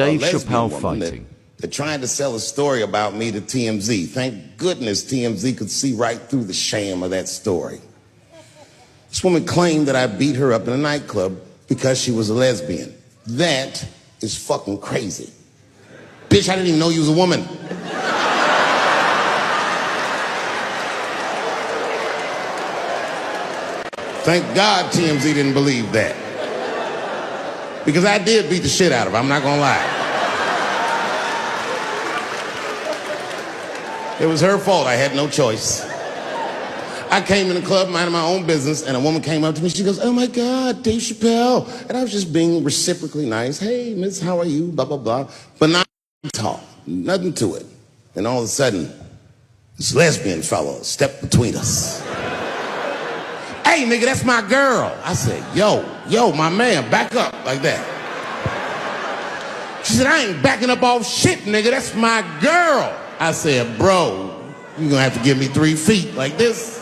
Dave lesbian Chappelle woman fighting. that tried to sell a story about me to TMZ. Thank goodness TMZ could see right through the sham of that story. This woman claimed that I beat her up in a nightclub because she was a lesbian. That is fucking crazy. Bitch, I didn't even know you was a woman. Thank God TMZ didn't believe that. Because I did beat the shit out of her, I'm not gonna lie. It was her fault, I had no choice. I came in the club minding my own business, and a woman came up to me, she goes, "Oh my God, Dave Chappelle." And I was just being reciprocally nice. "Hey, miss, how are you?" Blah, blah, blah. But not talk, nothing to it. And all of a sudden, this lesbian fellow stepped between us. "Hey, nigga, that's my girl." I said, yo, my man, back up, like that. She said, "I ain't backing up off shit, nigga, that's my girl." I said, "Bro, you're gonna have to give me 3 feet like this."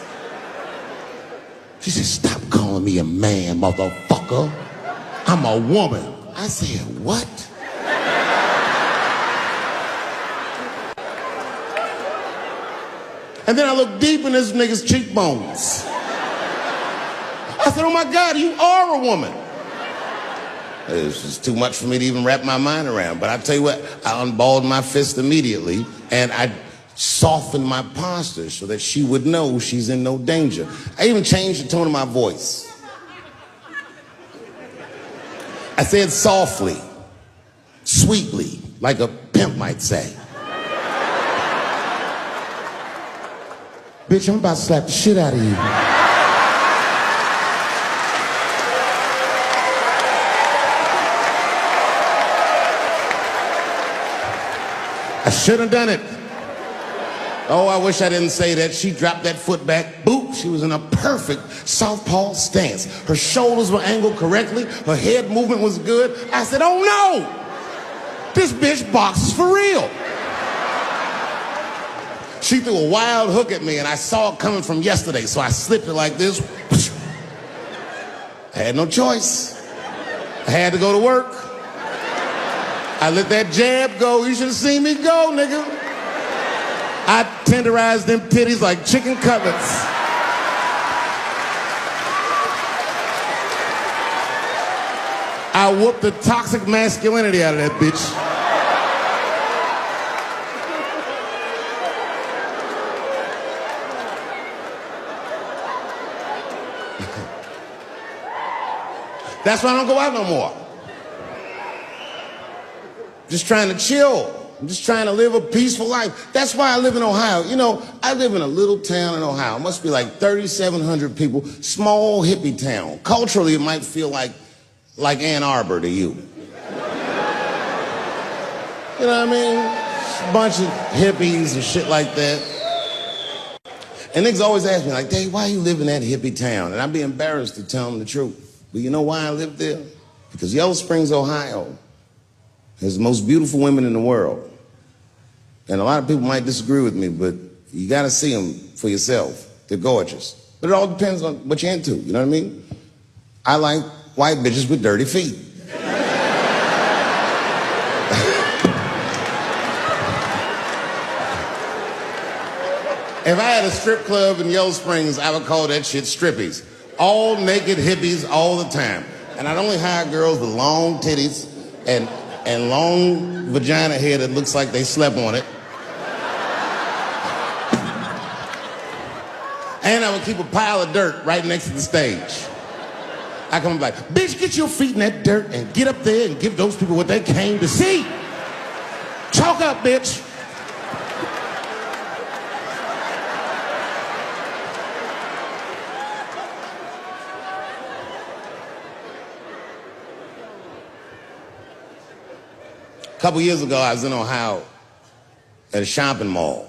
She said, "Stop calling me a man, motherfucker. I'm a woman." I said, "What?" And then I looked deep in this nigga's cheekbones. I said, "Oh my God, you are a woman." It was just too much for me to even wrap my mind around. But I tell you what, I unballed my fist immediately, and I softened my posture so that she would know she's in no danger. I even changed the tone of my voice. I said softly, sweetly, like a pimp might say. "Bitch, I'm about to slap the shit out of you." I should have done it. Oh, I wish I didn't say that. She dropped that foot back. Boop. She was in a perfect southpaw stance. Her shoulders were angled correctly. Her head movement was good. I said, "Oh no! This bitch boxes for real." She threw a wild hook at me, and I saw it coming from yesterday, so I slipped it like this. I had no choice. I had to go to work. I let that jab go. You should have seen me go, nigga. I tenderized them titties like chicken cutlets. I whooped the toxic masculinity out of that bitch. That's why I don't go out no more. Just trying to chill. I'm just trying to live a peaceful life. That's why I live in Ohio. You know, I live in a little town in Ohio. It must be like 3,700 people. Small hippie town. Culturally, it might feel like Ann Arbor to you. You know what I mean? Just a bunch of hippies and shit like that. And niggas always ask me, like, "Dave, why you live in that hippie town?" And I'd be embarrassed to tell them the truth. But you know why I live there? Because Yellow Springs, Ohio has the most beautiful women in the world. And a lot of people might disagree with me, but you gotta see them for yourself. They're gorgeous. But it all depends on what you're into, you know what I mean? I like white bitches with dirty feet. If I had a strip club in Yellow Springs, I would call that shit strippies. All naked hippies all the time. And I'd only hire girls with long titties and long vagina hair that looks like they slept on it. And I would keep a pile of dirt right next to the stage. I come like, "Bitch, get your feet in that dirt and get up there and give those people what they came to see. Chalk up, bitch." A couple years ago, I was in Ohio at a shopping mall.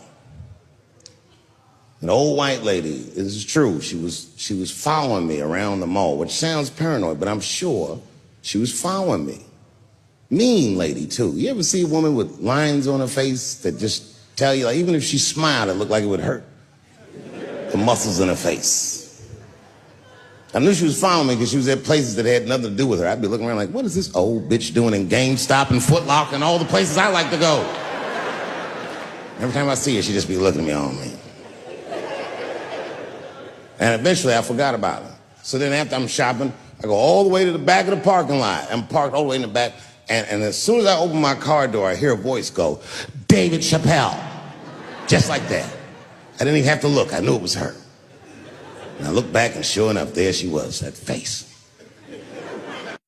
An old white lady, this is true, she was following me around the mall, which sounds paranoid, but I'm sure she was following me. Mean lady, too. You ever see a woman with lines on her face that just tell you, like, even if she smiled, it looked like it would hurt? The muscles in her face. I knew she was following me because she was at places that had nothing to do with her. I'd be looking around like, what is this old bitch doing in GameStop and Foot Locker and all the places I like to go? Every time I see her, she'd just be looking at me on me. And eventually I forgot about her. So then after I'm shopping, I go all the way to the back of the parking lot. I'm parked all the way in the back. And as soon as I open my car door, I hear a voice go, David Chappelle. Just like that. I didn't even have to look. I knew it was her. And I looked back, and sure enough, there she was, that face.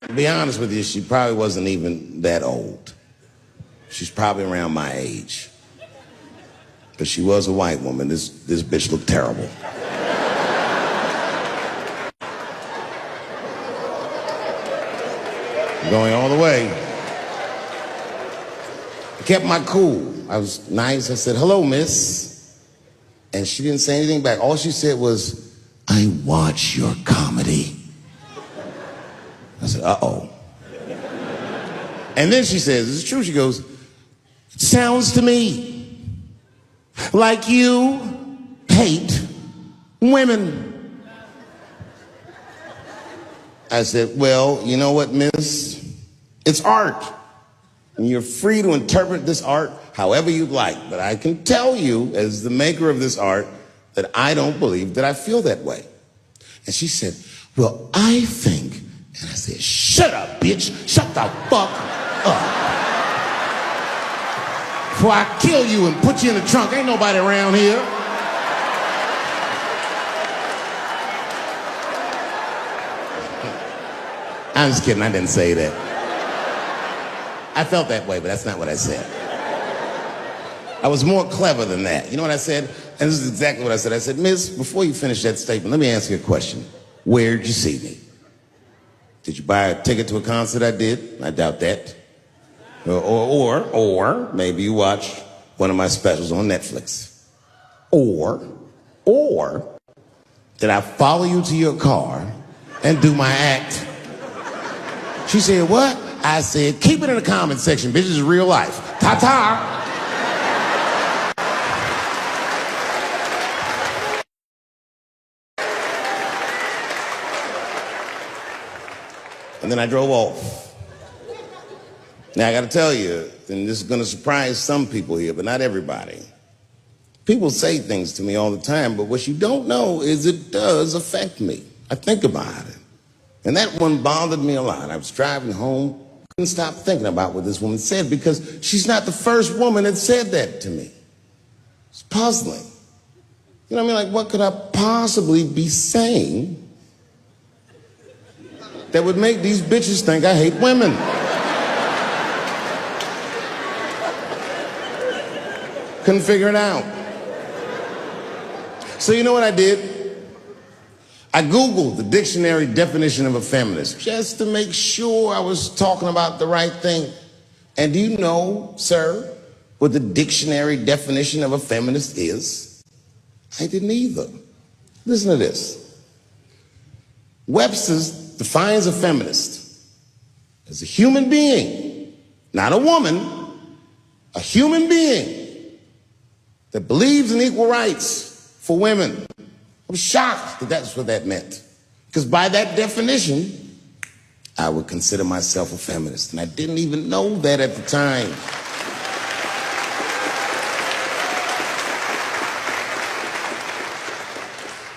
To be honest with you, she probably wasn't even that old. She's probably around my age. But she was a white woman. This bitch looked terrible. Going all the way. I kept my cool. I was nice. I said, hello, miss. And she didn't say anything back. All she said was, I watch your comedy. I said, uh-oh. And then she says, it's true. She goes, it sounds to me like you hate women. I said, well, you know what, miss? It's art. And you're free to interpret this art however you'd like. But I can tell you, as the maker of this art, that I don't believe that I feel that way. And she said, well, I think. And I said, shut up, bitch. Shut the fuck up. Before I kill you and put you in the trunk. Ain't nobody around here. I'm just kidding. I didn't say that. I felt that way, but that's not what I said. I was more clever than that. You know what I said? And this is exactly what I said. I said, miss, before you finish that statement, let me ask you a question. Where'd you see me? Did you buy a ticket to a concert I did? I doubt that. Or maybe you watched one of my specials on Netflix. Or did I follow you to your car and do my act? She said, what? I said, keep it in the comment section, bitch. This is real life. Ta-ta. And then I drove off. Now, I got to tell you, and this is going to surprise some people here, but not everybody. People say things to me all the time, but what you don't know is it does affect me. I think about it. And that one bothered me a lot. I was driving home, couldn't stop thinking about what this woman said because she's not the first woman that said that to me. It's puzzling. You know what I mean? Like, what could I possibly be saying that would make these bitches think I hate women? Couldn't figure it out. So you know what I did? I Googled the dictionary definition of a feminist just to make sure I was talking about the right thing. And do you know, sir, what the dictionary definition of a feminist is? I didn't either. Listen to this. Webster's defines a feminist as a human being, not a woman, a human being that believes in equal rights for women. I was shocked that that's what that meant. Because by that definition, I would consider myself a feminist. And I didn't even know that at the time.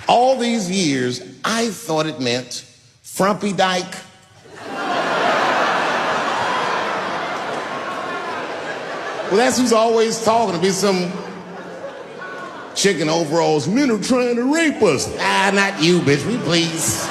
All these years, I thought it meant frumpy dyke. Well, that's who's always talking to me, some chick in overalls. Men are trying to rape us. Ah, not you, bitch, we please.